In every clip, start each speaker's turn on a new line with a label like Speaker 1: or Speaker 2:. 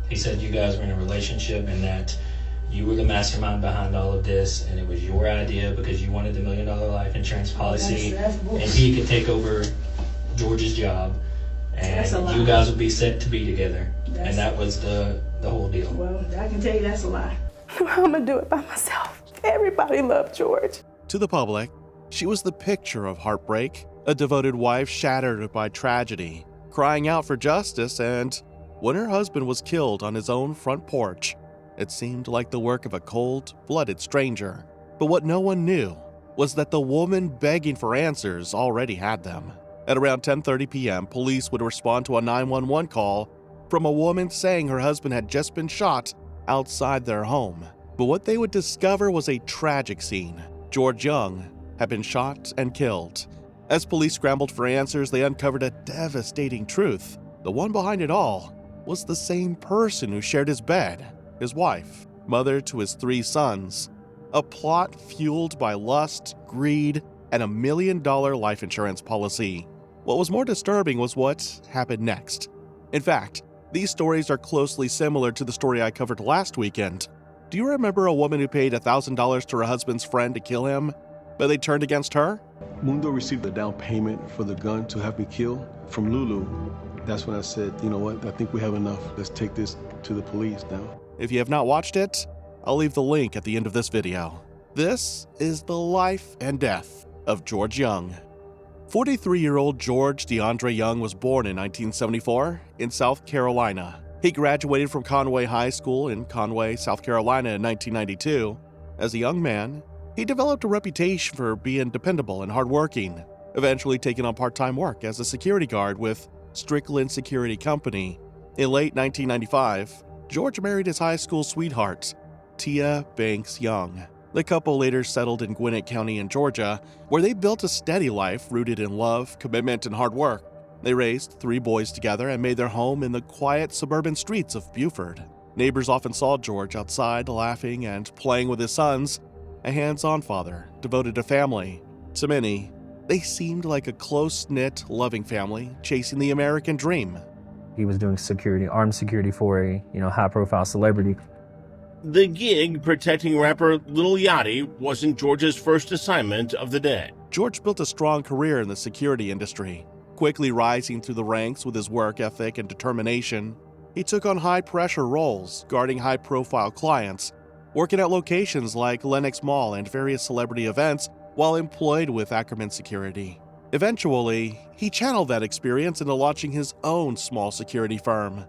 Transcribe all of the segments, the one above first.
Speaker 1: He said you guys were in a relationship and that you were the mastermind behind all of this, and it was your idea because you wanted the $1 million life insurance policy, and he could take over George's job, and you guys would be set to be together. And that was the whole deal.
Speaker 2: Well, I can tell you that's a lie.
Speaker 3: I'm gonna do it by myself. Everybody loved George.
Speaker 4: To the public, she was the picture of heartbreak, a devoted wife shattered by tragedy, crying out for justice, and when her husband was killed on his own front porch, it seemed like the work of a cold-blooded stranger. But what no one knew was that the woman begging for answers already had them. At around 10:30 p.m., police would respond to a 911 call from a woman saying her husband had just been shot outside their home. But what they would discover was a tragic scene. George Young had been shot and killed. As police scrambled for answers, they uncovered a devastating truth. The one behind it all was the same person who shared his bed, his wife, mother to his 3 sons. A plot fueled by lust, greed, and a $1 million life insurance policy. What was more disturbing was what happened next. In fact, these stories are closely similar to the story I covered last weekend. Do you remember a woman who paid $1,000 to her husband's friend to kill him, but they turned against her?
Speaker 5: Mundo received the down payment for the gun to have me killed from Lulu. That's when I said, you know what, I think we have enough. Let's take this to the police now.
Speaker 4: If you have not watched it, I'll leave the link at the end of this video. This is the life and death of George Young. 43-year-old George DeAndre Young was born in 1974 in South Carolina. He graduated from Conway High School in Conway, South Carolina in 1992. As a young man, he developed a reputation for being dependable and hardworking, eventually taking on part-time work as a security guard with Strickland Security Company. In late 1995, George married his high school sweetheart, Tia Banks Young. The couple later settled in Gwinnett County in Georgia, where they built a steady life rooted in love, commitment, and hard work. They raised 3 boys together and made their home in the quiet suburban streets of Beaufort. Neighbors often saw George outside laughing and playing with his sons, a hands-on father devoted to family. To many, they seemed like a close-knit, loving family chasing the American dream.
Speaker 6: He was doing security, armed security for a high-profile celebrity.
Speaker 7: The gig protecting rapper Lil Yachty wasn't George's first assignment of the day.
Speaker 4: George built a strong career in the security industry, quickly rising through the ranks with his work ethic and determination. He took on high-pressure roles, guarding high-profile clients, working at locations like Lenox Mall and various celebrity events while employed with Ackerman Security. Eventually, he channeled that experience into launching his own small security firm,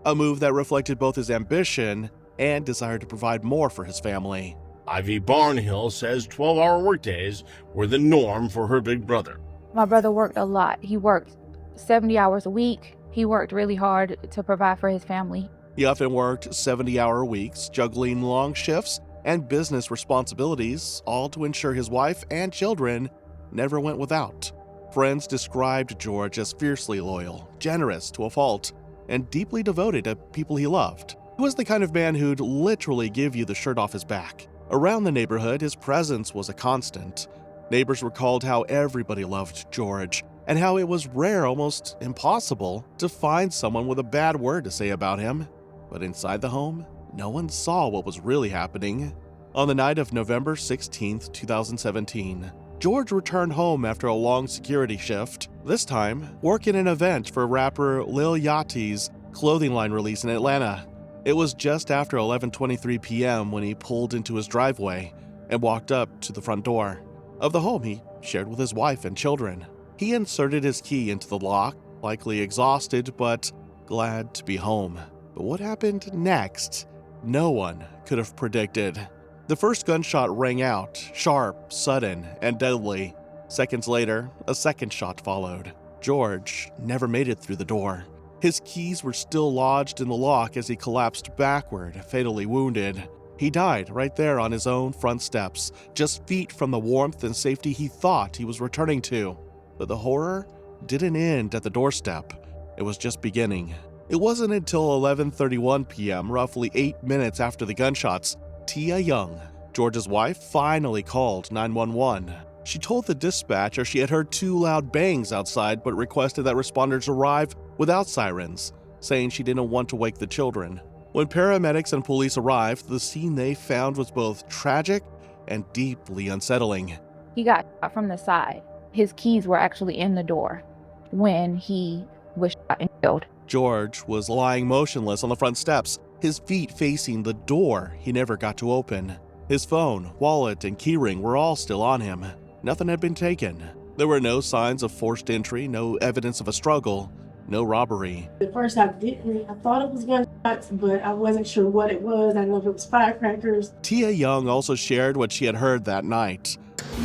Speaker 4: a move that reflected both his ambition and desire to provide more for his family.
Speaker 7: Ivy Barnhill says 12-hour workdays were the norm for her big brother.
Speaker 8: My brother worked a lot. He worked 70 hours a week. He worked really hard to provide for his family.
Speaker 4: He often worked 70-hour weeks, juggling long shifts and business responsibilities, all to ensure his wife and children never went without. Friends described George as fiercely loyal, generous to a fault, and deeply devoted to people he loved. He was the kind of man who'd literally give you the shirt off his back. Around the neighborhood, his presence was a constant. Neighbors recalled how everybody loved George, and how it was rare, almost impossible, to find someone with a bad word to say about him. But inside the home, no one saw what was really happening. On the night of November 16, 2017, George returned home after a long security shift, this time working an event for rapper Lil Yachty's clothing line release in Atlanta. It was just after 11:23 p.m. when he pulled into his driveway and walked up to the front door of the home he shared with his wife and children. He inserted his key into the lock, likely exhausted but glad to be home. But what happened next, no one could have predicted. The first gunshot rang out, sharp, sudden, and deadly. Seconds later, a second shot followed. George never made it through the door. His keys were still lodged in the lock as he collapsed backward, fatally wounded. He died right there on his own front steps, just feet from the warmth and safety he thought he was returning to. But the horror didn't end at the doorstep. It was just beginning. It wasn't until 11:31 p.m., roughly 8 minutes after the gunshots, Tia Young, George's wife, finally called 911. She told the dispatcher she had heard 2 loud bangs outside but requested that responders arrive without sirens, saying she didn't want to wake the children. When paramedics and police arrived, the scene they found was both tragic and deeply unsettling.
Speaker 8: He got shot from the side. His keys were actually in the door when he was shot and killed.
Speaker 4: George was lying motionless on the front steps, his feet facing the door he never got to open. His phone, wallet, and keyring were all still on him. Nothing had been taken. There were no signs of forced entry, no evidence of a struggle, no robbery.
Speaker 2: At first I thought it was gunshots, but I wasn't sure what it was. I didn't know if it was firecrackers.
Speaker 4: Tia Young also shared what she had heard that night.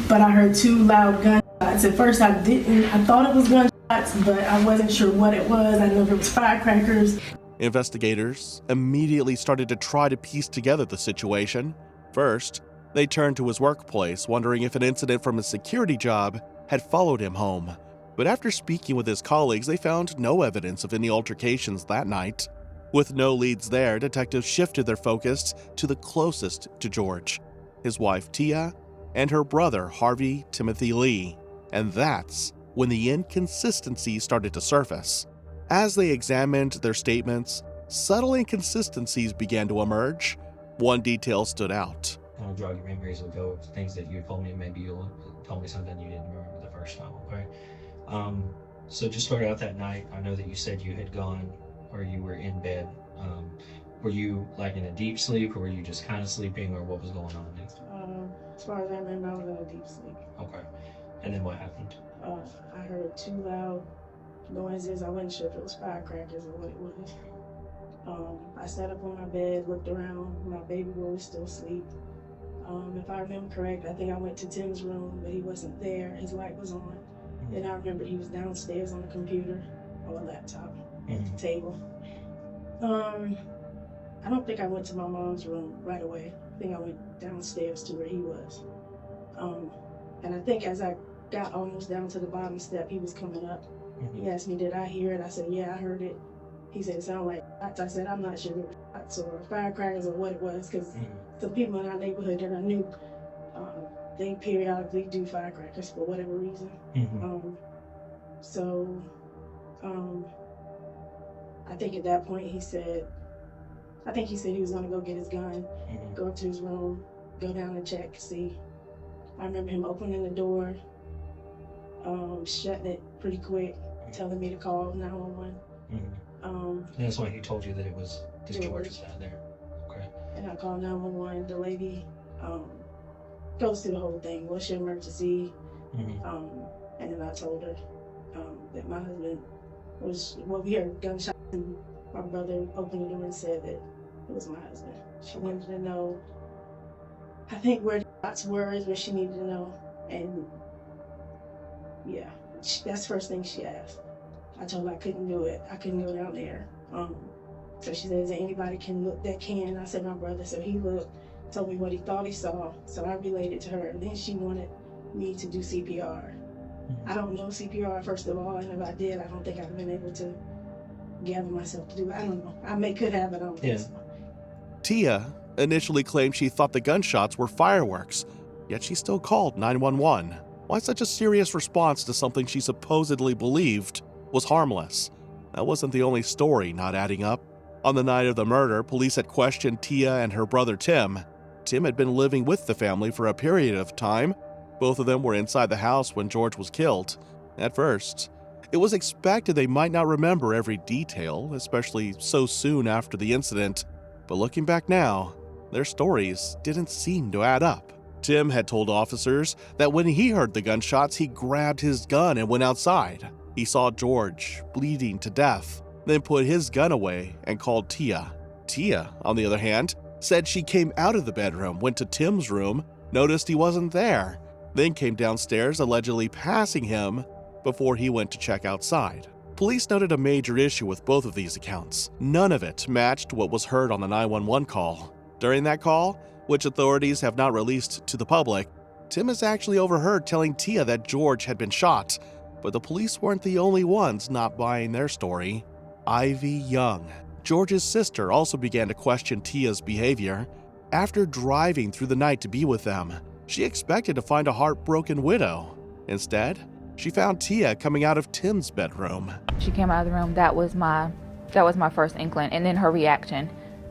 Speaker 2: But I heard 2 loud gunshots. At first I thought it was gunshots, but I wasn't sure what it was. I didn't know if it was firecrackers.
Speaker 4: Investigators immediately started to try to piece together the situation. First, they turned to his workplace, wondering if an incident from his security job had followed him home. But after speaking with his colleagues, they found no evidence of any altercations that night. With no leads there, detectives shifted their focus to the closest to George, his wife Tia, and her brother Harvey Timothy Lee. And that's when the inconsistencies started to surface. As they examined their statements, subtle inconsistencies began to emerge. One detail stood out.
Speaker 1: Kind of jog your memories will go things that you told me, maybe you'll tell me something you didn't remember the first time, okay? So just start out that night. I know that you said you had gone, or you were in bed. Were you like in a deep sleep, or were you just kind of sleeping, or what was going on?
Speaker 2: As far as I remember, I was in a deep sleep.
Speaker 1: Okay. And then what happened?
Speaker 2: I heard 2 loud noises. I wasn't sure if it was firecrackers or what it was. I sat up on my bed, looked around. My baby boy was still asleep. If I remember correct, I think I went to Tim's room, but he wasn't there. His light was on. Then I remember he was downstairs on the computer or a laptop at the table. I don't think I went to my mom's room right away. I think I went downstairs to where he was. And I think as I got almost down to the bottom step, he was coming up. He asked me, did I hear it? I said, yeah, I heard it. He said, it sounded like shots. I said, I'm not sure if it was shots or firecrackers or what it was, because the people in our neighborhood that I knew, they periodically do firecrackers for whatever reason. I think at that point he said he was gonna go get his gun, go up to his room, go down and check, see. I remember him opening the door, shutting it pretty quick, telling me to call 911.
Speaker 1: That's why he told you that it was George was out there. Okay.
Speaker 2: And I called 911. The lady goes through the whole thing. What's your emergency? And then I told her that my husband was, well, we heard gunshots, and my brother opened the door and said that it was my husband. She wanted to know, I think, where the shots were is what she needed to know. And yeah, that's the first thing she asked. I told her I couldn't do it. I couldn't go down there. So she said, is there anybody can look that can? I said, my brother. So he looked, told me what he thought he saw. So I relayed it to her. And then she wanted me to do CPR. I don't know CPR, first of all. And if I did, I don't think I'd have been able to gather myself to do it. I don't know. Could have, but I don't think so.
Speaker 4: Tia initially claimed she thought the gunshots were fireworks, yet she still called 911. Why such a serious response to something she supposedly believed was harmless? That wasn't the only story not adding up. On the night of the murder, police had questioned Tia and her brother Tim. Tim had been living with the family for a period of time. Both of them were inside the house when George was killed. At first, it was expected they might not remember every detail, especially so soon after the incident. But looking back now, their stories didn't seem to add up. Tim had told officers that when he heard the gunshots, he grabbed his gun and went outside. He saw George bleeding to death, then put his gun away and called Tia. Tia, on the other hand, said she came out of the bedroom, went to Tim's room, noticed he wasn't there, then came downstairs, allegedly passing him before he went to check outside. Police noted a major issue with both of these accounts. None of it matched what was heard on the 911 call. During that call, which authorities have not released to the public, Tim is actually overheard telling Tia that George had been shot, but the police weren't the only ones not buying their story. Ivy Young, George's sister, also began to question Tia's behavior. After driving through the night to be with them, she expected to find a heartbroken widow. Instead, she found Tia coming out of Tim's bedroom.
Speaker 8: She came out of the room. That was my first inkling, and then her reaction.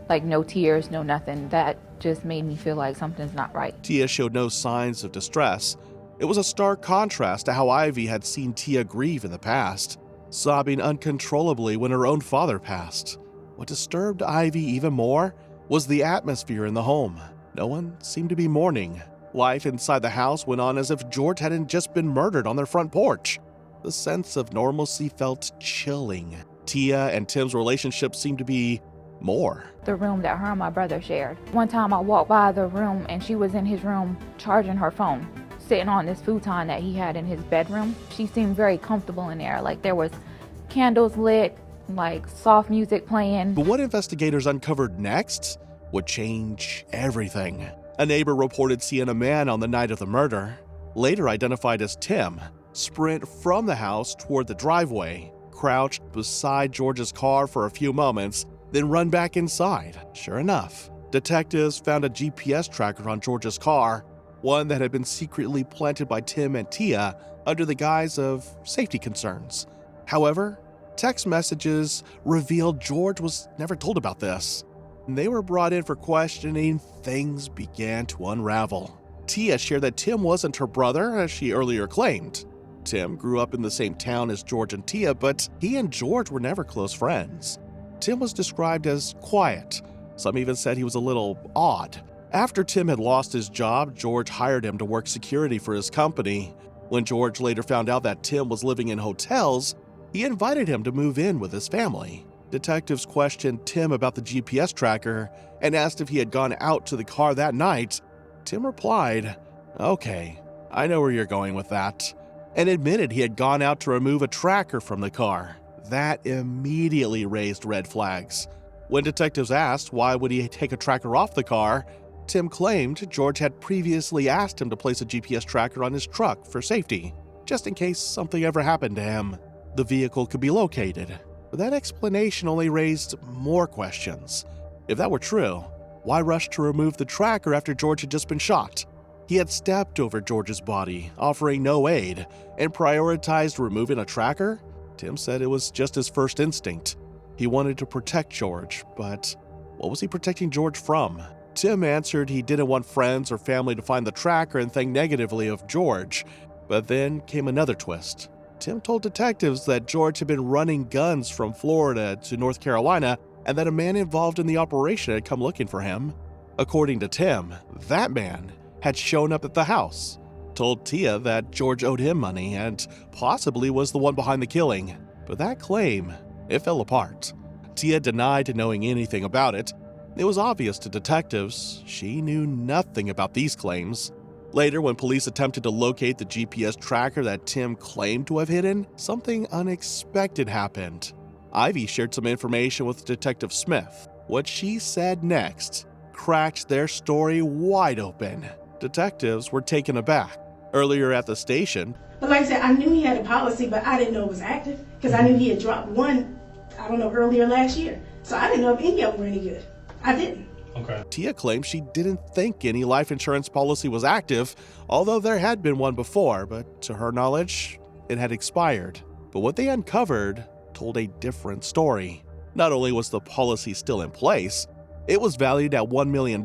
Speaker 8: Like no tears, no nothing. That just made me feel like something's not right.
Speaker 4: Tia showed no signs of distress. It was a stark contrast to how Ivy had seen Tia grieve in the past, sobbing uncontrollably when her own father passed. What disturbed Ivy even more was the atmosphere in the home. No one seemed to be mourning. Life inside the house went on as if George hadn't just been murdered on their front porch. The sense of normalcy felt chilling. Tia and Tim's relationship seemed to be more.
Speaker 8: The room that her and my brother shared. One time I walked by the room and she was in his room charging her phone, sitting on this futon that he had in his bedroom. She seemed very comfortable in there. Like there was candles lit, like soft music playing.
Speaker 4: But what investigators uncovered next would change everything. A neighbor reported seeing a man on the night of the murder, later identified as Tim, sprint from the house toward the driveway, crouched beside George's car for a few moments, then run back inside. Sure enough, detectives found a GPS tracker on George's car, one that had been secretly planted by Tim and Tia under the guise of safety concerns. However, text messages revealed George was never told about this. When they were brought in for questioning, things began to unravel. Tia shared that Tim wasn't her brother, as she earlier claimed. Tim grew up in the same town as George and Tia, but he and George were never close friends. Tim was described as quiet. Some even said he was a little odd. After Tim had lost his job, George hired him to work security for his company. When George later found out that Tim was living in hotels, he invited him to move in with his family. Detectives questioned Tim about the GPS tracker and asked if he had gone out to the car that night. Tim replied, "Okay, I know where you're going with that," and admitted he had gone out to remove a tracker from the car. That immediately raised red flags. When detectives asked why would he take a tracker off the car, Tim claimed George had previously asked him to place a GPS tracker on his truck for safety, just in case something ever happened to him. The vehicle could be located. But that explanation only raised more questions. If that were true, why rush to remove the tracker after George had just been shot? He had stepped over George's body, offering no aid, and prioritized removing a tracker? Tim said it was just his first instinct. He wanted to protect George, but what was he protecting George from? Tim answered he didn't want friends or family to find the tracker and think negatively of George. But then came another twist. Tim told detectives that George had been running guns from Florida to North Carolina and that a man involved in the operation had come looking for him. According to Tim, that man had shown up at the house, told Tia that George owed him money and possibly was the one behind the killing. But that claim, it fell apart. Tia denied knowing anything about it. It was obvious to detectives she knew nothing about these claims. Later, when police attempted to locate the GPS tracker that Tim claimed to have hidden, something unexpected happened. Ivy shared some information with Detective Smith. What she said next cracked their story wide open. Detectives were taken aback. Earlier at the station,
Speaker 2: but like I said, I knew he had a policy, but I didn't know it was active because I knew he had dropped one, earlier last year. So I didn't know if any of them were any good. I didn't.
Speaker 1: Okay.
Speaker 4: Tia claimed she didn't think any life insurance policy was active, although there had been one before, but to her knowledge, it had expired. But what they uncovered told a different story. Not only was the policy still in place, it was valued at $1 million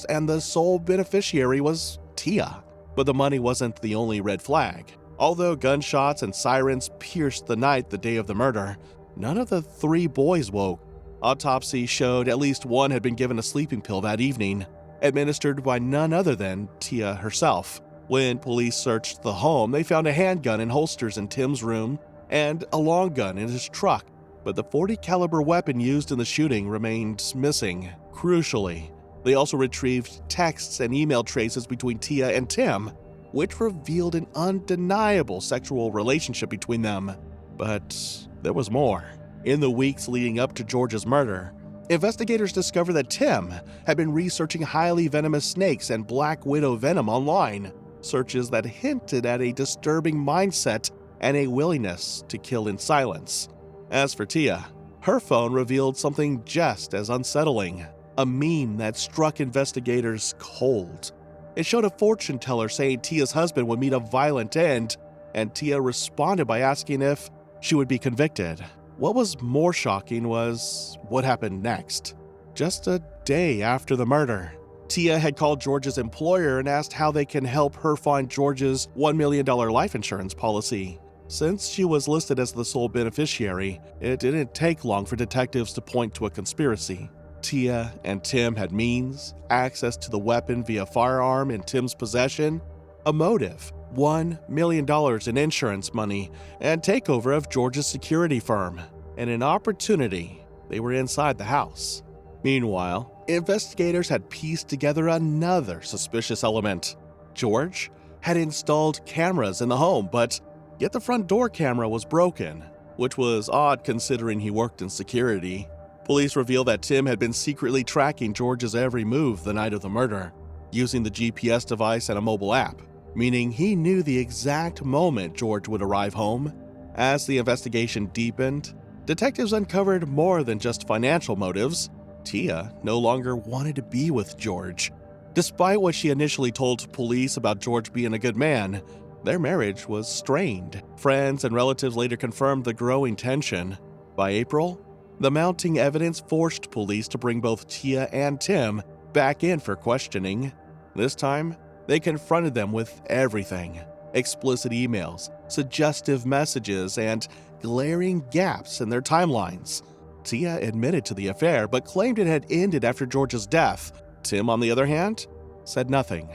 Speaker 4: and the sole beneficiary was Tia. But the money wasn't the only red flag. Although gunshots and sirens pierced the night the day of the murder, none of the three boys woke. Autopsy showed at least one had been given a sleeping pill that evening, administered by none other than Tia herself. When police searched the home, they found a handgun and holsters in Tim's room and a long gun in his truck, but the .40 caliber weapon used in the shooting remained missing. Crucially, they also retrieved texts and email traces between Tia and Tim, which revealed an undeniable sexual relationship between them. But there was more. In the weeks leading up to George's murder, investigators discovered that Tim had been researching highly venomous snakes and black widow venom online, searches that hinted at a disturbing mindset and a willingness to kill in silence. As for Tia, her phone revealed something just as unsettling, a meme that struck investigators cold. It showed a fortune teller saying Tia's husband would meet a violent end, and Tia responded by asking if she would be convicted. What was more shocking was what happened next. just a day after the murder. Tia had called George's employer and asked how they can help her find George's $1 million life insurance policy. Since she was listed as the sole beneficiary, it didn't take long for detectives to point to a conspiracy. Tia and Tim had means, access to the weapon via firearm in Tim's possession, a motive, $1 million in insurance money, and takeover of George's security firm, and an opportunity. They were inside the house. Meanwhile, investigators had pieced together another suspicious element. George had installed cameras in the home, but yet the front door camera was broken, which was odd considering he worked in security. Police revealed that Tim had been secretly tracking George's every move the night of the murder, using the GPS device and a mobile app, meaning he knew the exact moment George would arrive home. As the investigation deepened, detectives uncovered more than just financial motives. Tia no longer wanted to be with George. Despite what she initially told police about George being a good man, their marriage was strained. Friends and relatives later confirmed the growing tension. By April, the mounting evidence forced police to bring both Tia and Tim back in for questioning. This time, they confronted them with everything: explicit emails, suggestive messages, and glaring gaps in their timelines. Tia admitted to the affair, but claimed it had ended after George's death. Tim, on the other hand, said nothing.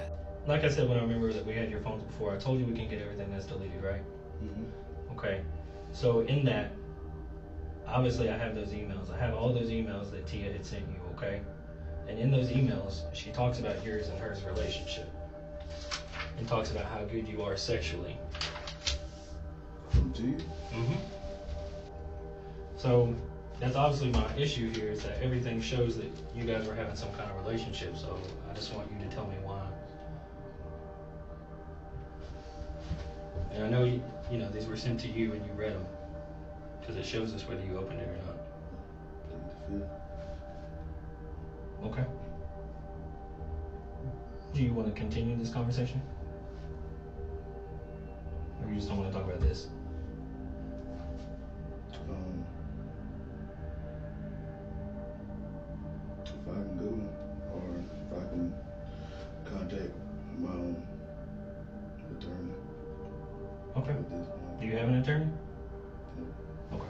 Speaker 1: Like I said, when I remember that we had your phones before, I told you we can get everything that's deleted, right? Mm-hmm. Okay. So in that, obviously I have those emails. I have all those emails that Tia had sent you, okay? And in those emails, she talks about yours and hers relationship. And talks about how good you are sexually.
Speaker 5: Do you?
Speaker 1: Mm-hmm. So that's obviously my issue here, is that everything shows that you guys were having some kind of relationship. So I just want you to tell me why. And I know you know these were sent to you and you read them, because it shows us whether you opened it or not. Okay. Do you want to continue this conversation? Or you just don't want to talk about this?
Speaker 9: If I can do, or if I can contact my own attorney.
Speaker 1: Okay. Do you have an attorney? Okay.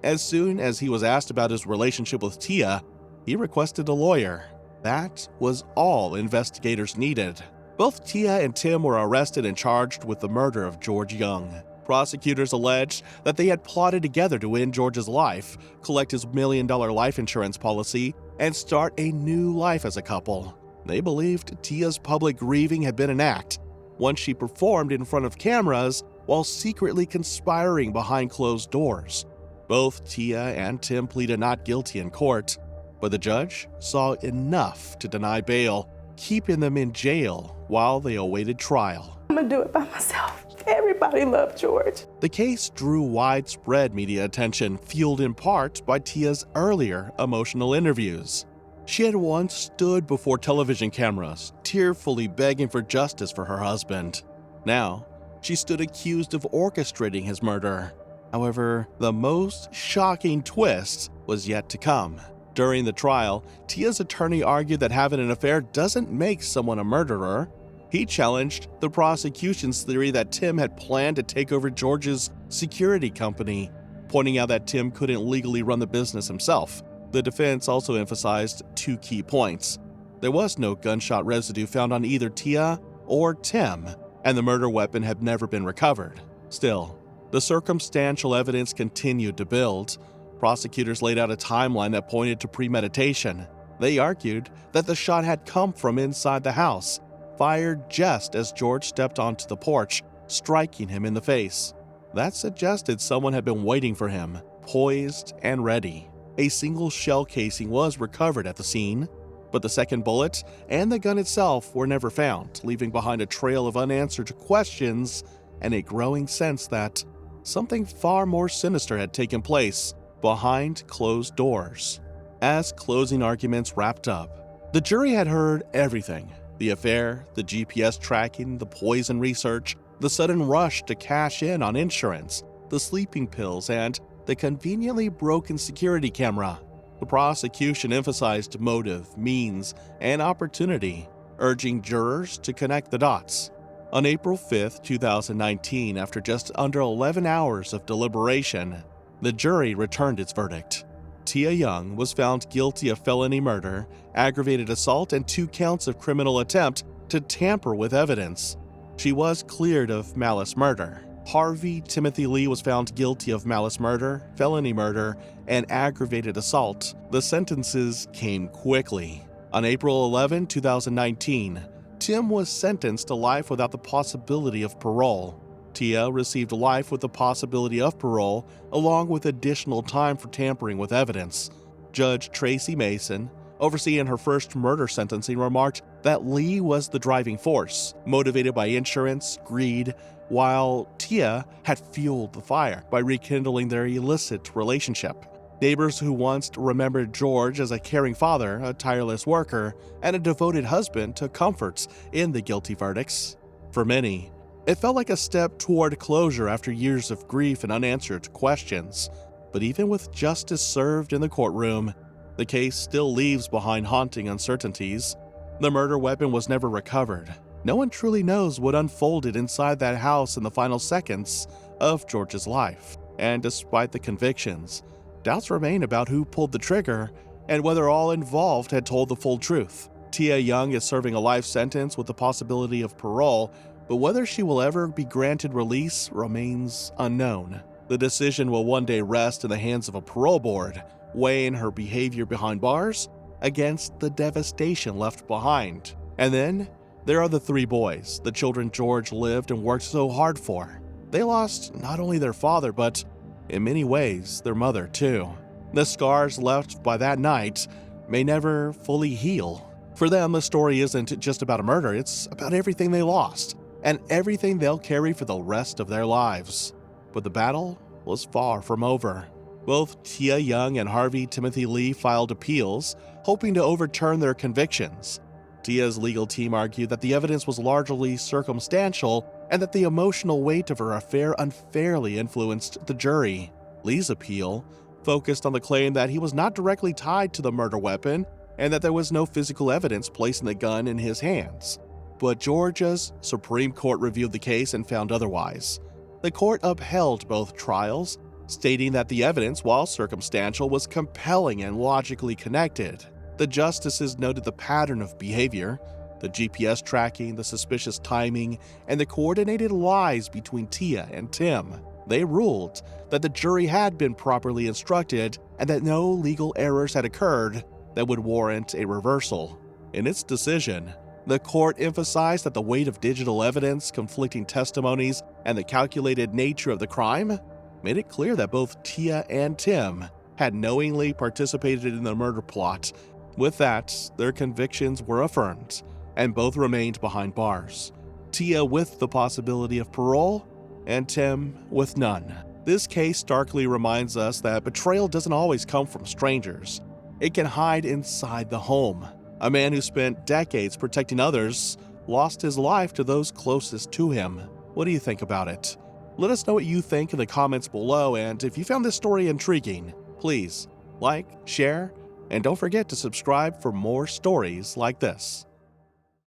Speaker 4: As soon as he was asked about his relationship with Tia, he requested a lawyer. That was all investigators needed. Both Tia and Tim were arrested and charged with the murder of George Young. Prosecutors alleged that they had plotted together to end George's life, collect his $1 million life insurance policy, and start a new life as a couple. They believed Tia's public grieving had been an act, one she performed in front of cameras while secretly conspiring behind closed doors. Both Tia and Tim pleaded not guilty in court, but the judge saw enough to deny bail, keeping them in jail while they awaited trial.
Speaker 3: I'm gonna do it by myself. Everybody loved George.
Speaker 4: The case drew widespread media attention, fueled in part by Tia's earlier emotional interviews. She had once stood before television cameras, tearfully begging for justice for her husband. Now, she stood accused of orchestrating his murder. However, the most shocking twist was yet to come. During the trial, Tia's attorney argued that having an affair doesn't make someone a murderer. He challenged the prosecution's theory that Tim had planned to take over George's security company, pointing out that Tim couldn't legally run the business himself. The defense also emphasized two key points. There was no gunshot residue found on either Tia or Tim, and the murder weapon had never been recovered. Still, the circumstantial evidence continued to build. Prosecutors laid out a timeline that pointed to premeditation. They argued that the shot had come from inside the house, fired just as George stepped onto the porch, striking him in the face. That suggested someone had been waiting for him, poised and ready. A single shell casing was recovered at the scene, but the second bullet and the gun itself were never found, leaving behind a trail of unanswered questions and a growing sense that something far more sinister had taken place behind closed doors. As closing arguments wrapped up, the jury had heard everything: the affair, the GPS tracking, the poison research, the sudden rush to cash in on insurance, the sleeping pills, and the conveniently broken security camera. The prosecution emphasized motive, means, and opportunity, urging jurors to connect the dots. On April 5, 2019, after just under 11 hours of deliberation, the jury returned its verdict. Tia Young was found guilty of felony murder, aggravated assault, and 2 counts of criminal attempt to tamper with evidence. She was cleared of malice murder. Harvey Timothy Lee was found guilty of malice murder, felony murder, and aggravated assault. The sentences came quickly. On April 11, 2019, Tim was sentenced to life without the possibility of parole. Tia received life with the possibility of parole, along with additional time for tampering with evidence. Judge Tracy Mason, overseeing her first murder sentencing, remarked that Lee was the driving force, motivated by insurance, greed, while Tia had fueled the fire by rekindling their illicit relationship. Neighbors who once remembered George as a caring father, a tireless worker, and a devoted husband took comforts in the guilty verdicts. For many, it felt like a step toward closure after years of grief and unanswered questions. But even with justice served in the courtroom, the case still leaves behind haunting uncertainties. The murder weapon was never recovered. No one truly knows what unfolded inside that house in the final seconds of George's life. And despite the convictions, doubts remain about who pulled the trigger and whether all involved had told the full truth. Tia Young is serving a life sentence with the possibility of parole, but whether she will ever be granted release remains unknown. The decision will one day rest in the hands of a parole board, weighing her behavior behind bars against the devastation left behind. And then there are the 3 boys, the children George lived and worked so hard for. They lost not only their father, but in many ways, their mother too. The scars left by that night may never fully heal. For them, the story isn't just about a murder, it's about everything they lost, and everything they'll carry for the rest of their lives. But the battle was far from over. Both Tia Young and Harvey Timothy Lee filed appeals, hoping to overturn their convictions. Tia's legal team argued that the evidence was largely circumstantial and that the emotional weight of her affair unfairly influenced the jury. Lee's appeal focused on the claim that he was not directly tied to the murder weapon and that there was no physical evidence placing the gun in his hands. But Georgia's Supreme Court reviewed the case and found otherwise. The court upheld both trials, stating that the evidence, while circumstantial, was compelling and logically connected. The justices noted the pattern of behavior, the GPS tracking, the suspicious timing, and the coordinated lies between Tia and Tim. They ruled that the jury had been properly instructed and that no legal errors had occurred that would warrant a reversal. In its decision, the court emphasized that the weight of digital evidence, conflicting testimonies, and the calculated nature of the crime made it clear that both Tia and Tim had knowingly participated in the murder plot. With that, their convictions were affirmed, and both remained behind bars. Tia with the possibility of parole, and Tim with none. This case starkly reminds us that betrayal doesn't always come from strangers. It can hide inside the home. A man who spent decades protecting others lost his life to those closest to him. What do you think about it? Let us know what you think in the comments below, and if you found this story intriguing, please like, share, and don't forget to subscribe for more stories like this.